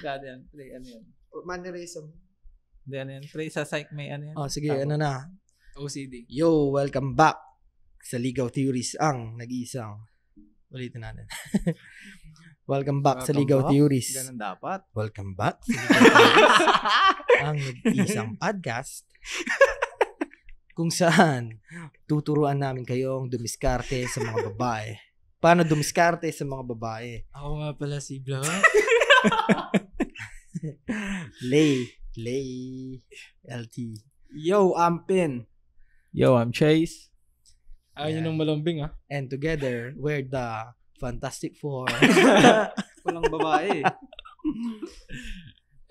Yan. Pre, ano yan? Mannerism. Hindi, ano yan? Pre, sa psych may ano yan? Oh, sige, ano na. OCD. Yo, welcome back sa Ligaw Theories, ang nag-iisang. Ulitin natin. Welcome back sa Ligaw Theories. Ganun dapat. Welcome back sa Ligaw Theories, ang nag-iisang podcast kung saan tuturuan namin kayong dumiskarte sa mga babae. Paano dumiskarte sa mga babae? Ako nga pala si Blah. Lay, LT. Yo, I'm Pin. Yo, I'm Chase. Ayun yung malambing And together, we're the Fantastic Four. Walang babae.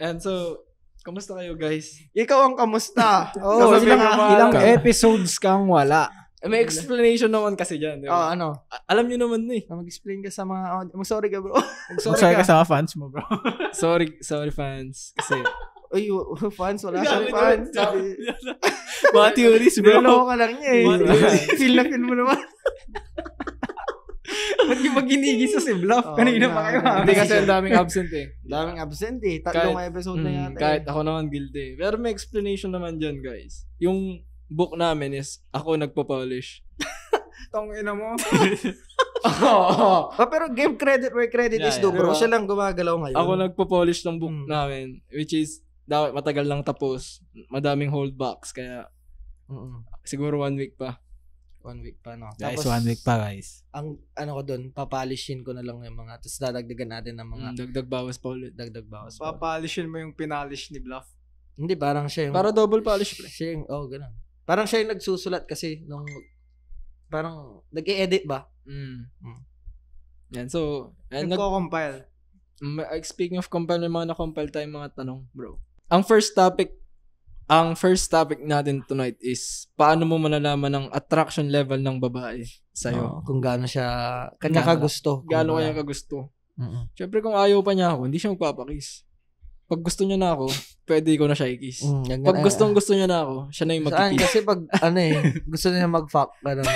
And so, kamusta kayo guys? Ikaw ang kamusta? Oh, ilang ka. episodes kang wala. May explanation naman kasi dyan. Di ba? Ano? Alam nyo naman eh. Mag-explain ka sa mga... Mag-sorry ka, bro. Sorry ka sa mga fans mo, bro. sorry fans. Kasi... Uy, fans, wala siyang fans. Mga theories, bro. Niloko ka lang niya eh. Feel na feel mo naman. Ba't yung mag-ginigisa si Bluff? Kanina pa kayo. Hindi kasi ang daming absent eh. Daming absent eh. Tatlong episode na yata. Kahit ako naman guilty. Pero may explanation naman dyan, guys. Yung book namin is ako nagpo-polish. Tongina mo. Pero give credit where credit is due, bro. Siya lang gumagalaw ngayon. Ako nagpo-polish ng book namin, which is matagal lang tapos. Madaming holdbacks. Kaya siguro 1 week pa. 1 week pa, no? Guys, Tapos, 1 week pa, guys. Ang ano ko doon, papalishin ko na lang yung mga, tapos dadagdagan natin ng mga Dagdag bawas pa ulit. dagdag bawas. pa. Papalishin mo yung pinalish ni Bluff. Hindi, parang siya yung... Para double polish, pre. Siya yung, ganun. Parang siya yung nagsusulat kasi nung, parang, nag-e-edit ba? Yan, so, Nagko-compile. speaking of compile, may mga na-compile tayong mga tanong, bro. Ang first topic natin tonight is paano mo malalaman ang attraction level ng babae sa'yo? Kung gaano siya, kanya kagusto. Gaano kaya kagusto? Siyempre kung ayaw pa niya ako, hindi siya magpapakiss. Pag gusto niya na ako, pwede ko na siya i-kiss. Pag gusto niya na ako, siya na yung mag-kiss. Kasi pag, gusto niya mag-fuck, ganun.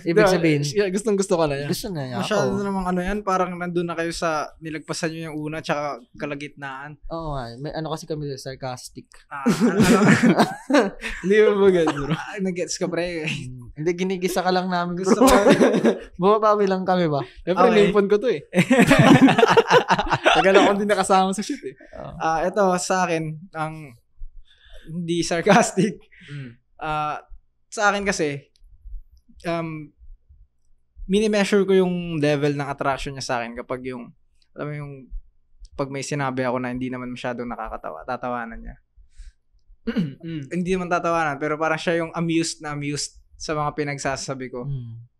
Ibig sabihin, gusto ka na yan. gusto na niya. Masyado namang yan, parang nandun na kayo sa nilagpasan nyo yung una tsaka kalagitnaan. Oo nga, may kasi kami sarcastic. Hindi mo ba gets, bro? Nag-gets ka, pre. Hindi, ginigisa ka lang namin, Gusto bro. ko. Bumabawi lang kami ba? Siyempre, Okay. limpon ko to eh. Tagal ako hindi nakasama sa shoot eh. Ito, sa akin, ang hindi sarcastic. Sa akin kasi, mini-measure ko yung level ng attraction niya sa akin kapag yung, alam mo yung, pag may sinabi ako na hindi naman masyadong nakakatawa, tatawanan niya. Hindi naman tatawanan, pero parang siya yung amused sa mga pinagsasabi ko.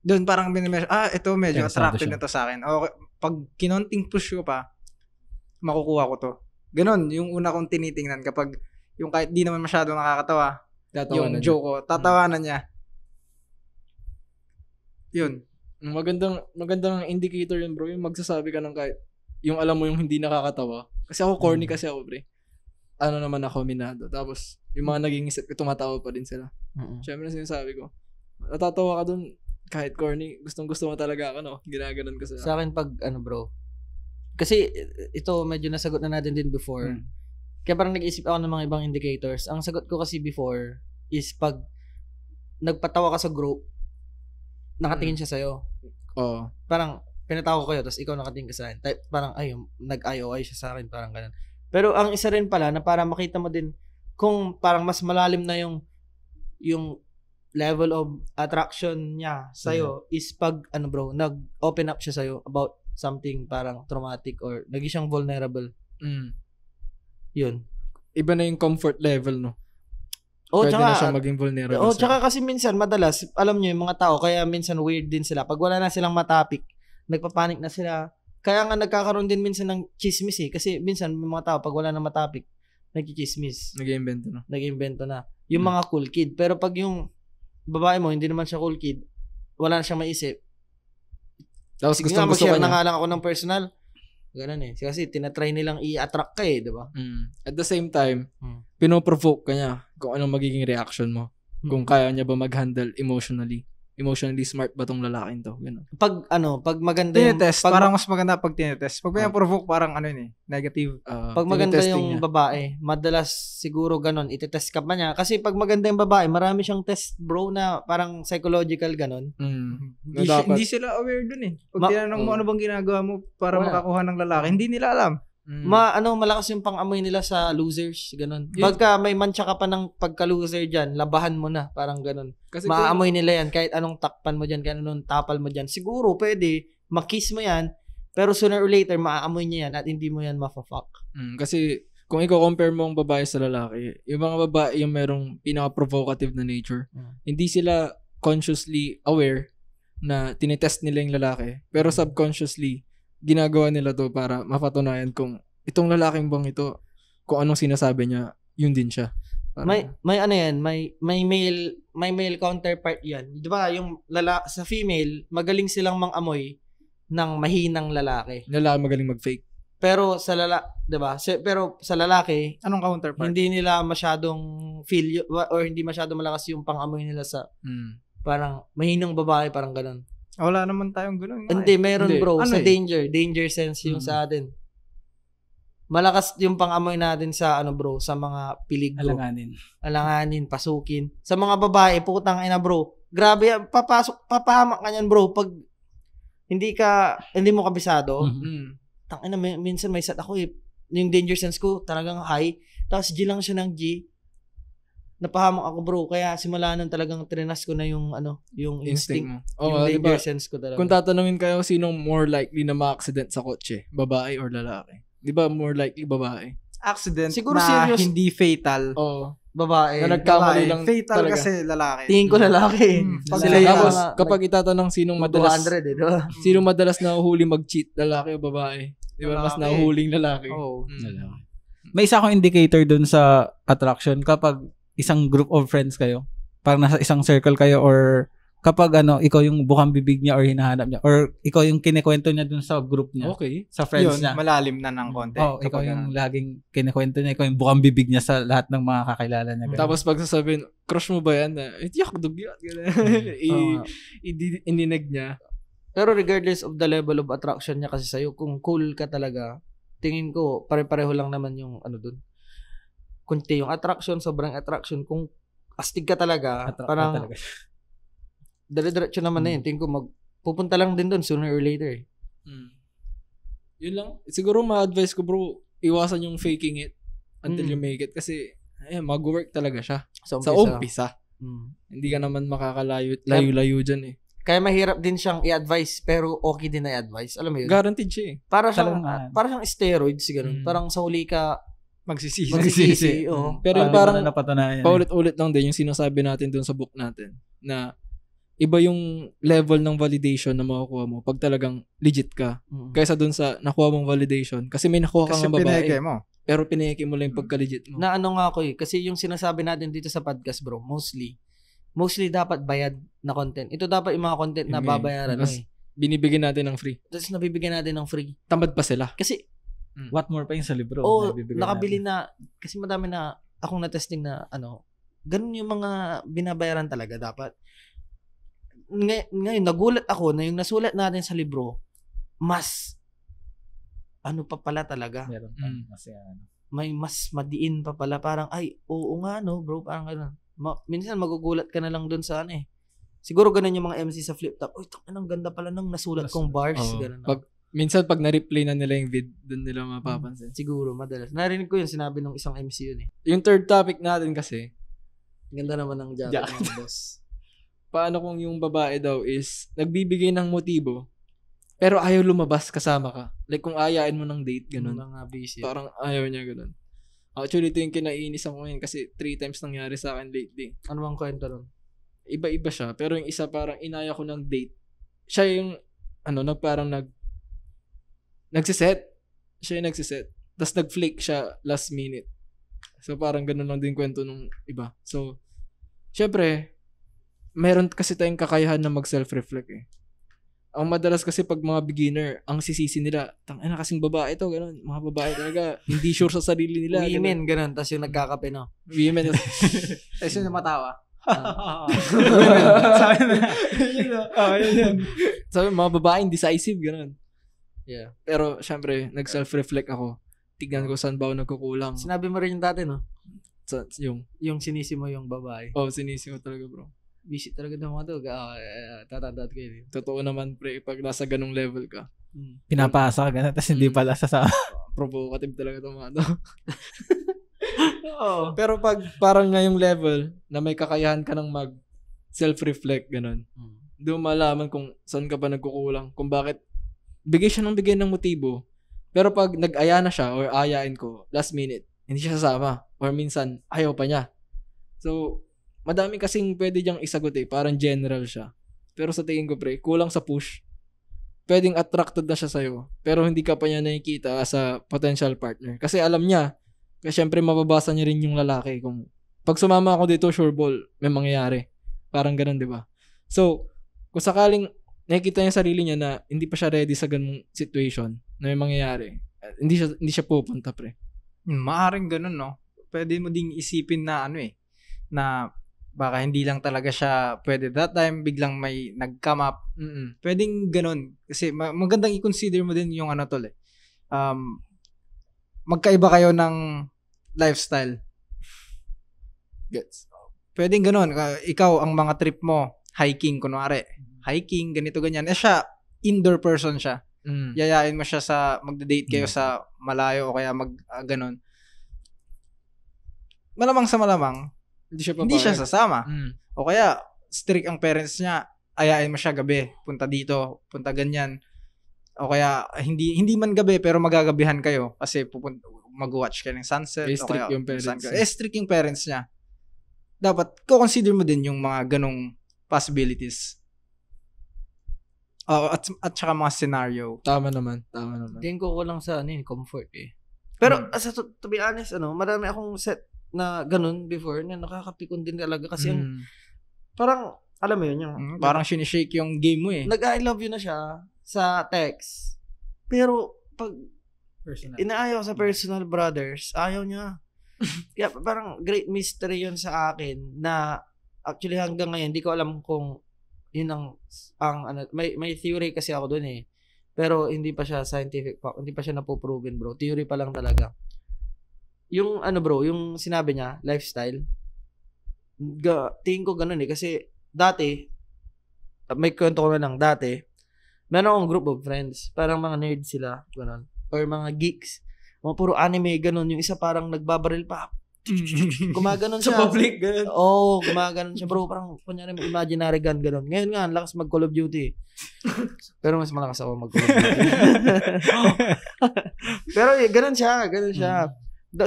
Doon parang mini-measure, ito medyo attractive na to sa akin. O, pag kinonting push ko pa, makukuha ko to. Ganon, yung una kong tinitingnan kapag yung kahit di naman masyado nakakatawa, yung joke ko, tatawanan niya. Yun. Magandang indicator yun, bro. Yung magsasabi ka ng kahit, yung alam mo yung hindi nakakatawa. Kasi ako corny kasi ako, pre. Ano naman ako, minado. Tapos, yung mga naging isip ko, tumatawa pa din sila. Siyempre, sinasabi ko, natatawa ka dun, kahit corny, gustong-gusto mo talaga ako, no? Ginaganon ko sila. Sa akin pag, bro, kasi ito medyo nasagot na natin din before. Kaya parang nag-isip ako ng mga ibang indicators. Ang sagot ko kasi before is pag nagpatawa ka sa group, nakatingin siya sa'yo. Oo. Parang pinatawa ko kayo, tapos ikaw nakatingin ka sa akin. Parang nag-IOI siya sa akin, parang ganun. Pero ang isa rin pala na para makita mo din kung parang mas malalim na yung level of attraction niya sa'yo is pag bro, nag-open up siya sa'yo about something parang traumatic or naging siyang vulnerable. Yun. Iba na yung comfort level, no? Tsaka, Pwede na siya maging vulnerable. Tsaka kasi minsan, madalas, alam nyo yung mga tao, kaya minsan weird din sila. Pag wala na silang matapik, nagpapanik na sila. Kaya nga nagkakaroon din minsan ng chismis eh. Kasi minsan, may mga tao, pag wala na matapik, nagkichismis. Nag-iimbento na. Yung mga cool kid. Pero pag yung babae mo, hindi naman siya cool kid, wala na siyang maisip. Tapos gusto mag-share na nga lang ako ng personal. Ganun eh. Kasi tinatry nilang i-attract ka eh, di ba? At the same time, pinoprovoke ka niya kung anong magiging reaction mo. Kung kaya niya ba mag-handle emotionally. emotionally smart ba tong lalaking to? Ganun. Pag maganda yung Tinetest. pag, Parang mas maganda pag tinetest. Pag may provoke, parang ano yun eh. Negative. pag maganda tinetesting yung niya. babae, madalas siguro ganun, itetest ka pa niya. Kasi pag maganda yung babae, marami siyang test bro na parang psychological ganun. Hindi sila aware dun eh. Pag tinanong mo ano bang ginagawa mo para Wala. makakuha ng lalaki, hindi nila alam. Malakas yung pang-amoy nila sa losers, ganun. Pagka may mantsa ka pa ng pagka-loser dyan, labahan mo na, parang ganun. Kasi Maaamoy nila yan, kahit anong takpan mo dyan, kahit anong tapal mo dyan. Siguro, pwede, makiss mo yan, pero sooner or later, maaamoy niya yan at hindi mo yan mafa-fuck. Kasi kung i-compare mo ang babae sa lalaki, yung mga babae yung merong pinaka-provocative na nature. Hindi sila consciously aware na tinetest nila yung lalaki, pero subconsciously, ginagawa nila to para mapatunayan kung itong lalaking bang ito, kung anong sinasabi niya, yun din siya. Parang, May ano yan, may male counterpart yan. 'Di ba, yung sa female, magaling silang mang-amoy ng mahinang lalaki. lalaki magaling mag-fake. Pero sa 'di ba? Pero sa lalaki, Anong counterpart? hindi nila masyadong feel or hindi masyadong malakas yung pang-amoy nila sa parang mahinang babae, parang ganun. Wala naman tayong gano'n. Hindi, meron Hindi. bro. Ano Sa eh? danger sense yung sa atin. Malakas yung pang-amoy natin sa bro, sa mga pilig bro. Alanganin, pasukin. Sa mga babae, putang ina bro. Grabe yan, papahamak ka yan bro. Pag hindi mo kabisado, tangina, minsan may set ako eh. Yung danger sense ko talagang high. Tapos G lang siya ng G. Napahamak ako bro. Kaya simula nun talagang trinas ko na yung yung Instinct instinct. mo. Yung Diba, danger sense ko talaga. kung tatanungin kayo sinong more likely na ma-accident sa kotse, babae or lalaki? Di ba more likely babae? Accident Siguro na serious. hindi fatal. Oo. Babae. Na nagkamali Babae. lang Fatal talaga. kasi lalaki. Tingin ko lalaki. Pag Sila fatal. Tapos, kapag itatanong sinong madalas 200 eh, diba? Sino madalas nahuhuli mag-cheat, lalaki o babae? Di ba? Mas Lalaki. nahuhuling lalaki. Oo. May isa akong indicator dun sa attraction kapag isang group of friends kayo, parang nasa isang circle kayo or kapag ikaw yung bukang bibig niya or hinahanap niya or ikaw yung kinikwento niya dun sa group niya, Okay. sa friends Yun, niya. malalim na ng konti. Ikaw Kapag yung laging kinikwento niya, ikaw yung bukang bibig niya sa lahat ng mga kakilala niya. ganun. Tapos pag sasabihin, crush mo ba yan? Yak, dugyat. Ininig niya. Pero regardless of the level of attraction niya kasi sa'yo, kung cool ka talaga, tingin ko, pare-pareho lang naman yung dun. Kunti yung attraction, sobrang attraction. Kung astig ka talaga, Attract parang ka talaga. dire-diretso naman na yun. Tingin ko, pupunta lang din dun sooner or later. Eh. Yun lang. Siguro ma-advise ko bro, iwasan yung faking it until you make it. Kasi, mag-work talaga siya. Sa umpisa. Hindi ka naman makakalayo-layo dyan eh. Kaya mahirap din siyang i-advise, pero okay din na i-advise. Alam mo yun? Guaranteed siya eh. Para Talagang, siyang steroids, ganun. Parang sa huli ka, magsisisi. oo. Pero yung Parang parang napatunayan. paulit-ulit lang din yung sinasabi natin dun sa book natin na iba yung level ng validation na makukuha mo pag talagang legit ka kaysa dun sa nakuha mong validation kasi may nakuha kang Kasi babae pineke mo. pero pineke mo lang yung pagka-legit mo. Na nga ako eh. Kasi yung sinasabi natin dito sa podcast bro, mostly dapat bayad na content. Ito dapat yung mga content na Okay. babayaran mo Tapos, eh. binibigyan natin ng free. Tapos nabibigyan natin ng free. Tamad pa sila. Kasi, What more pa yung sa libro? Nabibigyan nakabili natin. na, kasi madami na akong na-testing na ganun yung mga binabayaran talaga dapat. Ngayon, nagulat ako na yung nasulat natin sa libro, mas, pa pala talaga. Meron pa. Mas May mas madiin pa pala. Parang, ay, oo nga no, bro. Parang ganun. Minsan magugulat ka na lang dun sa Siguro ganun yung mga MC sa flip top. Uy, ang ganda pala ng nasulat kong bars. Oo. Ganun. Minsan pag na-replay na nila yung vid, doon nila mapapansin. Siguro, madalas. Narinig ko yun, sinabi ng isang MC yun eh. Yung third topic natin kasi, Ganda naman ng jacket ng boss. paano kung yung babae daw is nagbibigay ng motibo pero ayaw lumabas kasama ka. Like kung ayain mo ng date, ganun. Mga busy. Parang ayaw niya ganun. Actually, ito yung kinainis ako ngayon kasi 3 times nangyari sa akin lately. Ano bang kwento nun? Iba-iba siya. Pero yung isa parang inaya ko ng date. Siya yung, nagsiset. Siya yung nagsiset. Tapos nag-flake siya last minute. So parang ganun lang din kwento nung iba. So, syempre, meron kasi tayong kakayahan na mag-self-reflect eh. Ang madalas kasi pag mga beginner, ang sisisi nila, tangina kasing babae to, ganun. Mga babae talaga, hindi sure sa sarili nila. Women, ganun. Tapos yung nagkakape, no? Women. Tapos yun matawa. Sabi na. Yun. Sabi, mga babae, indecisive, gano'n. Yeah. Pero, syempre, nag-self-reflect ako. Tignan ko saan ba ako nagkukulang. Sinabi mo rin yung dati, no? Yung sinisi mo yung babae. sinisi ko talaga, bro. Visit talaga ng mga to. Tatandaan ko yun. Totoo naman, pre, pag nasa ganung level ka. Pinapasa ka ganun, tapos hindi pala sa Provocative talaga itong mga to. Oo. Pero pag parang ngayong level, na may kakayahan ka ng mag self-reflect, ganun. Doon malaman kung saan ka ba nagkukulang, kung bakit bigay siya ng motibo. Pero pag nag-aya na siya or ayain ko, last minute, hindi siya sasama. Or minsan, ayaw pa niya. So, madami kasing pwede diyang isagot parang general siya. Pero sa tingin ko, pre, kulang sa push. Pwedeng attracted na siya sa'yo, pero hindi ka pa niya nakikita as a potential partner. Kasi alam niya, kasi syempre mababasa niya rin yung lalaki kung pag sumama ako dito, sure ball, may mangyayari. Parang ganun, di ba? So, kung sakaling nakikita niya sarili niya na hindi pa siya ready sa ganung situation na may mangyayari, hindi siya pupunta, pre. Maaring ganun, no? Pwede mo ding isipin na na baka hindi lang talaga siya pwede that time, biglang may nag-come up. Pwedeng ganun. Kasi magandang i-consider mo din yung tol magkaiba kayo ng lifestyle. Gets. Pwedeng ganun. Ikaw, ang mga trip mo, hiking, kunwari. Hiking, ganito, ganyan. Siya, indoor person siya. Yayain mo siya magda-date kayo sa malayo o kaya ganun. Malamang sa malamang, hindi siya sasama. O kaya, strict ang parents niya, ayain mo siya gabi, punta dito, punta ganyan. O kaya, hindi man gabi, pero magagabihan kayo kasi mag-watch kayo ng sunset. O Strict kaya, yung parents. strict yung parents niya. Dapat, consider mo din yung mga ganong possibilities. At saka mga scenario. Tama naman. Tingin ko lang sa comfort Pero, to be honest, marami akong set na ganun before na nakakapikon din talaga kasi parang alam mo yun yung parang sinishake yung game mo nag-I love you na siya sa text pero pag personal inaayaw sa personal brothers ayaw niya. Kaya parang great mystery yun sa akin na actually hanggang ngayon hindi ko alam kung yun ang may theory kasi ako dun pero hindi pa siya scientific hindi pa siya napoproven bro, theory pa lang talaga. Yung bro, yung sinabi niya, lifestyle, tingin ko ganun kasi dati, may kwento ko na lang, dati, meron akong group of friends, parang mga nerds sila, ganun, or mga geeks, mga puro anime, ganun, yung isa parang nagbabaril pa, gumaganon siya. Sa public, ganun. Oo, gumaganon siya, bro, parang, kunyari, imaginary gun, ganun. Ngayon nga, lakas mag Call of Duty. Pero mas malakas ako mag Call of Duty. Pero ganun siya.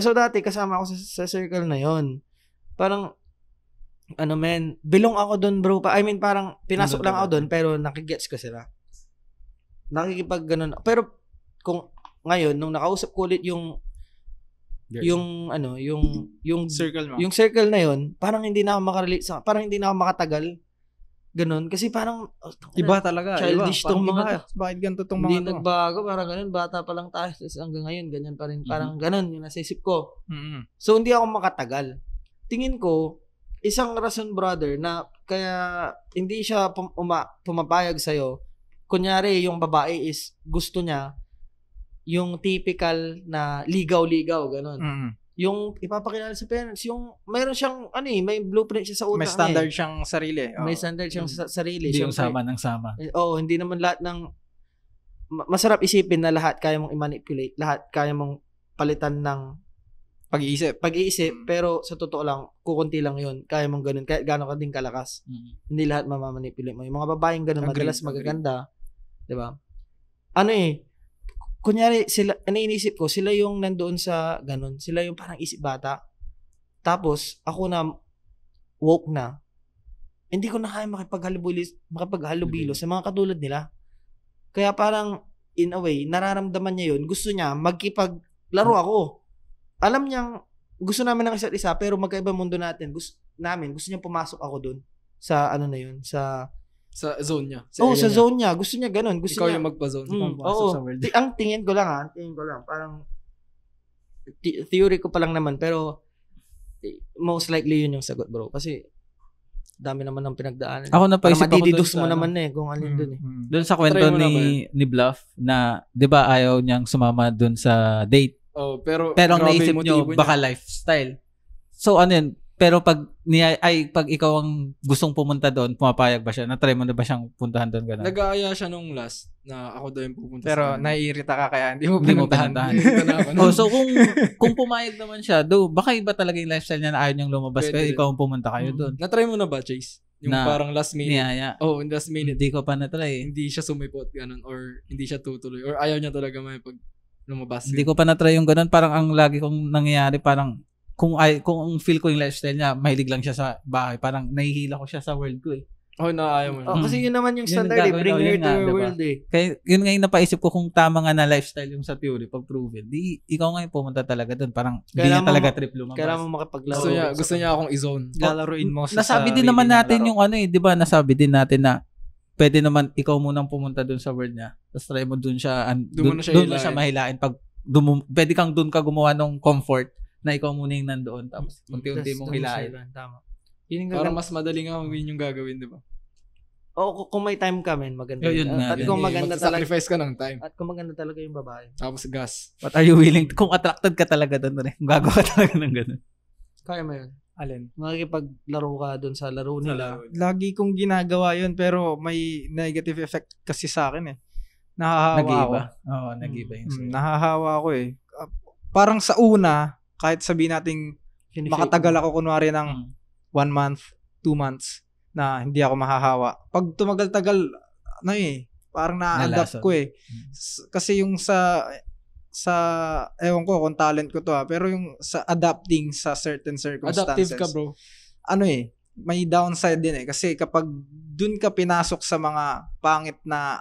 So dati kasama ako sa circle na yon. Parang belong ako doon bro. I mean parang pinasok lang ako doon pero nakigets ko sila. Nakikipag ganun. Pero kung ngayon nung nakausap ko ulit yung circle mo. Yung circle na yon, parang hindi na ako makarelate parang hindi na ako makatagal. Ganun. Kasi parang iba talaga. Childish tong mga bakit ganito tong mga hindi nagbago. Parang ganun. Bata pa lang tayo. Hanggang ngayon, ganyan pa rin. Parang ganun yung nasa isip ko. So, hindi ako makatagal. Tingin ko, isang rason, brother, na kaya hindi siya pumapayag sa'yo. Kunyari, yung babae is gusto niya yung typical na ligaw-ligaw. Ganun. Yung ipapakilala sa parents, yung mayroon siyang may blueprint siya sa utak. May standard siyang sarili. May standard siyang sarili. Hindi yung sama ng sama. Hindi naman lahat ng masarap isipin na lahat kaya mong i-manipulate, lahat kaya mong palitan ng pag-iisip. Pero sa totoo lang, kukunti lang 'yun. Kaya mong ganun, kahit gaano ka din kalakas. Hindi lahat mamamanipulate mo. Yung mga babaeng ganun, madalas magaganda, 'di ba? Kunyari, iniisip ko, sila yung nandoon sa ganun. Sila yung parang isip bata. Tapos, ako na woke na. Hindi ko na kaya makipaghalubilo sa mga katulad nila. Kaya parang, in a way, nararamdaman niya yun. Gusto niya magkipaglaro ako. Alam niyang, gusto namin ng isa't isa, pero magkaiba mundo natin. Gusto niya pumasok ako dun. Sa sa zone niya. Sa zone niya. Gusto niya ganun. Gusto ikaw niya, yung magpa-zone. Ang tingin ko lang, parang theory ko pa lang naman, pero most likely yun yung sagot, bro. Kasi dami naman ng pinagdaanan. Ako Para napaisip ako madididus dun mo sa, naman eh, kung alin dun eh. dun sa kwento Try mo na ba ni Bluff na 'di ba ayaw niyang sumama dun sa date. Oh, pero Pero ang grabe naisip yung nyo, motibo niya. baka lifestyle. So ano yun, pero pag pag ikaw ang gustong pumunta doon, pumapayag ba siya? Na-try mo na ba siyang puntahan doon gano'n? Nag-aaya siya nung last na ako daw yung pupunta Pero sa kanya. naiirita ka kaya hindi mo Hindi mo pinuntahan. pinuntahan. Nakita na ako. Oh, so kung pumayag naman siya, baka iba talaga yung lifestyle niya na ayaw niyang lumabas Pwede kaya rin. ikaw ang pumunta kayo doon. Na-try mo na ba, Chase? Yung Na- parang last minute. Niyaya. Oh, in last minute. Hindi ko pa na-try. Hindi siya sumipot ganun or hindi siya tutuloy or ayaw niya talaga may pag lumabas. Hindi ko pa na-try yung gano'n. Parang ang lagi kong nangyayari, parang kung feel ko yung lifestyle niya, mahilig lang siya sa bahay. Parang nahihila ko siya sa world ko eh. Oh, na ayaw mo. Oh, kasi yun naman yung Yun standard ang eh. Bring gagawin, her yun to nga, your diba? world eh. Kaya yun nga yung napaisip ko kung tama nga na lifestyle yung sa theory, pag proven. Di, ikaw nga yung pumunta talaga doon. Parang di Kailangan niya mo talaga trip lumabas. Kailangan mo makipaglaro. Gusto niya akong i-zone. Lalaruin mo sa Nasabi din sarili naman na natin laro. yung ano eh, di ba? Nasabi din natin na pwede naman ikaw munang pumunta doon sa world niya. Tapos try mo doon siya, Doon mo na siya doon mo hilain. siya mahilain. Pag pwede kang doon ka gumawa ng comfort na ikaw muna yung nandoon. Tapos unti-unti mong hilain. Tama. Yun yung Parang gagawin. mas madali nga yun yung gagawin, di ba? O kung may time ka, men, maganda. Yun nga, At yun. kung maganda talaga, Sacrifice ka ng time. at kung maganda talaga yung babae. Tapos gas. What are you willing kung attracted ka talaga doon rin. Kung gagawa ka talaga ng ganun. Kaya mo yun. Alin? Makikipaglaro ka dun sa laro nila. Lagi kong ginagawa yun pero may negative effect kasi sa akin eh. Nahahawa ako. Nag-iiba. Oo, nag-iiba yung sa'yo. Nahahawa ako eh. Parang sa una, kahit sabihin nating makatagal ako kunwari ng 1 month, 2 months na hindi ako mahahawa. Pag tumagal-tagal, ano eh, parang na-adapt Nalason. ko eh. Kasi yung sa ewan ko kung talent ko to pero yung sa adapting sa certain circumstances. Adaptive ka, bro. Ano eh, may downside din eh. Kasi kapag dun ka pinasok sa mga pangit na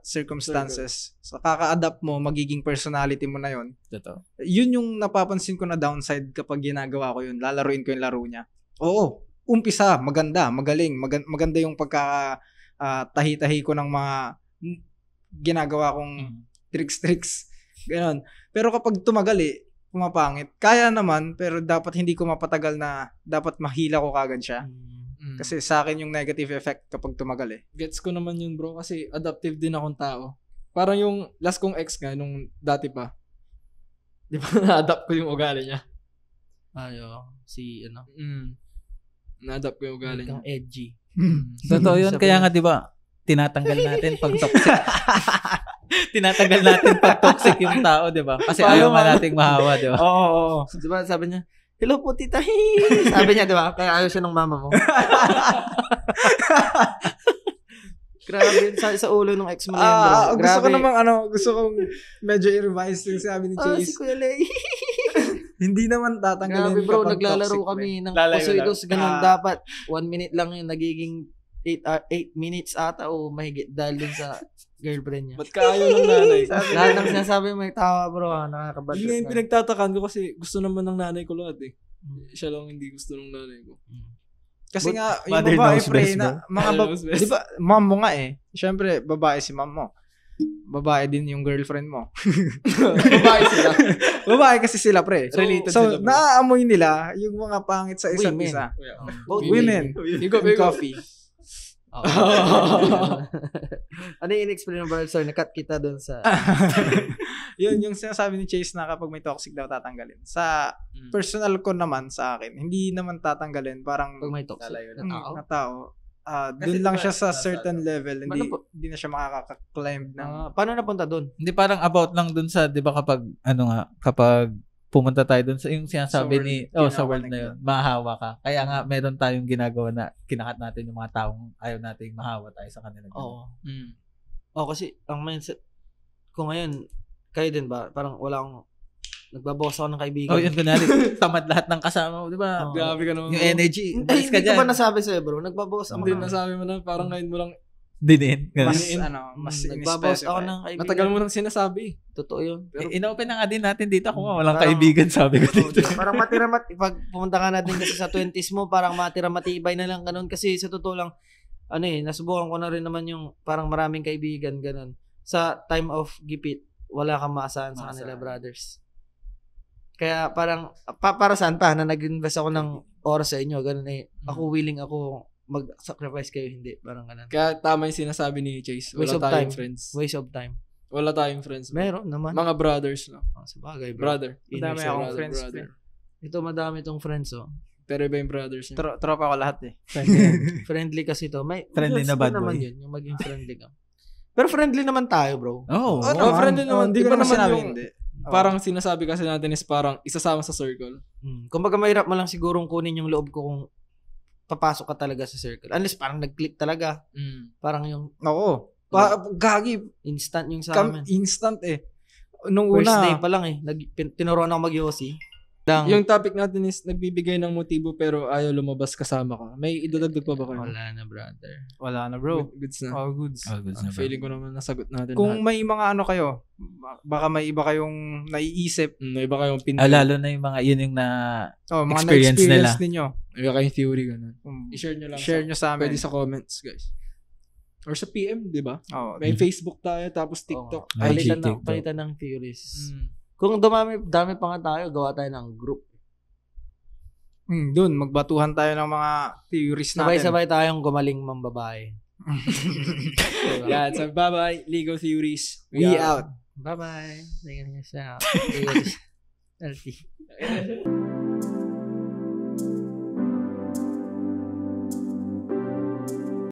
circumstances, so kaka-adapt mo, magiging personality mo na yon. Totoo. Yun yung napapansin ko na downside kapag ginagawa ko yun. Lalaruin ko yung laro niya. Oo, umpisa, maganda, magaling. Maganda yung tahi-tahi ko ng mga ginagawa kong tricks. Ganon. Pero kapag tumagal pumapangit. Kaya naman, pero dapat hindi ko mapatagal na dapat mahila ko kagad siya. Kasi sa akin yung negative effect kapag tumagal Gets ko naman yun, bro. Kasi adaptive din akong tao. Parang yung last kong ex nga, nung dati pa. Di ba na-adapt ko yung ugali niya? Na-adapt ko yung ugali niya. Kang edgy. Totoo yun. Kaya nga, di ba, tinatanggal natin pag toxic. Tinatanggal natin pag toxic yung tao, di ba? Kasi ayaw nga nating mahawa, di ba? Oo. Di ba sabi niya, hello po tita. Sabi niya, di ba? Kaya ayaw siya ng mama mo. Grabe, sa ulo ng ex mo na yun, bro. Gusto ko Grabe. namang gusto kong medyo i-revise yung sabi ni Si Chase. Kuya Lay. Hindi naman tatanggalin Grabe bro, kapag naglalaro toxic, kami ng Lalayo kusoidos. lang. Ganun dapat. 1 minute lang yun. Nagiging 8 minutes ata o mahigit dahil dun sa girlfriend niya. Ba't ka ayaw ng nanay? Lahat ng sinasabi may tawa bro. Nakakabad. Yun nga yung pinagtatakan ko kasi gusto naman ng nanay ko lahat eh. Siya lang hindi gusto ng nanay ko. Kasi nga, yung mother babae, knows pre, best, na, mga Mother knows best. di ba, mom mo nga eh. Siyempre, babae si mom mo. Babae din yung girlfriend mo. Babae sila. Babae kasi sila, pre. Related So, sila, bro. naaamoy nila yung mga pangit sa isa't Women. isa. Both Women. Bigo, Yung bigo. coffee. Ano yung in-explain mo, brother? Sorry, nakat kita dun sa... Yun, yung sinasabi ni Chase na kapag may toxic daw tatanggalin. Sa personal ko naman sa akin, hindi naman tatanggalin. Parang Pag may toxic. na tao. Doon lang siya sa certain level. Hindi Paano po? hindi na siya makaka-climb ng... Paano napunta dun? Hindi parang about lang dun sa, di ba kapag, kapag pumunta tayo dun sa yung sinasabi Sa ni, world, sa world kinakanek na yun, mahawa ka. Kaya nga, meron tayong ginagawa na kinakat natin yung mga taong ayaw nating mahawa tayo sa kanila. Oo. Kasi ang mindset ko ngayon, kayo din ba? Parang wala akong... Nagbabawas ako ng kaibigan. Oh, yun, kunwari, tamad lahat ng kasama mo, di ba? Oo. Grabe ka naman. Yung energy, Hindi, balis ka hindi ko dyan. ba nasabi sa'yo, bro? Nagbabawas ako Hindi ng... nasabi mo na, parang ngayon mo lang, Dinin. Mas, Ganun. mas Nagbabawas ako in-specify. ng kaibigan. matagal mo nang sinasabi. Totoo yun. In-open na nga din natin dito. Ako nga, walang Parang- kaibigan, sabi ko dito. Parang pag pumunta ka natin kasi sa 20s mo, parang matibay na lang ganun. Kasi sa totoo lang, nasubukan ko na rin naman yung parang maraming kaibigan, ganun. Sa time of gipit, wala kang maasahan sa kanila, brothers. Kaya parang, para saan pa, na nag-invest ako ng oras sa inyo, ganun eh. Ako willing ako mag-sacrifice kayo, hindi. Parang ganun. Kaya tama yung sinasabi ni Chase. Waste Wala of tayong time. friends. Waste of time. Wala tayong friends. Meron naman. Mga brothers, no? Sa bagay, bro. Brother. Inner Madami circle. akong friends. brother. Ito, madami tong friends, oh. Pero iba yung brothers niya. Tropa ko lahat eh. Friendly kasi to. May Friendly na yun bad naman boy. yun, yung maging friendly ka. Pero friendly naman tayo, bro. Oh. friendly naman. Hindi ko Iba naman naman sinabi yung- hindi. Parang sinasabi kasi natin is parang isasama sa circle. Kumbaga mahirap mo lang sigurong kunin yung loob ko kung papasok ka talaga sa circle. Unless parang nag-click talaga. Parang yung Oo. Gagi. instant yung sa amin. Instant eh. Nung First day una, pa lang eh. Tinuruan ako mag-Yossi. Yung topic natin is nagbibigay ng motibo pero ayaw lumabas kasama ka. May idadagdag pa ba kayo? Wala na, brother. wala na bro. Goods na. All goods. Oh, good na ba? Feeling ko naman nasagot natin Kung lahat. may mga ano kayo, baka may iba kayong naiisip, May iba kayong Lalo na yung mga, yun yung na, mga Experience na-experience nila. ninyo. May iba kayong theory ganun. Um, I-share nyo lang. share nyo sa amin. Pwede sa comments, guys. Or sa PM, di ba? Oo. May Facebook tayo, tapos TikTok. IG, Palitan TikTok. ng theories. Mm. Kung dami pa nga tayo, gawa tayo ng group. Dun, magbatuhan tayo ng mga theories natin. Sabay-sabay tayong gumaling mambabae. Yan, so bye-bye. Legal Theories. We out. Bye-bye. Tingnan niyo siya. LT.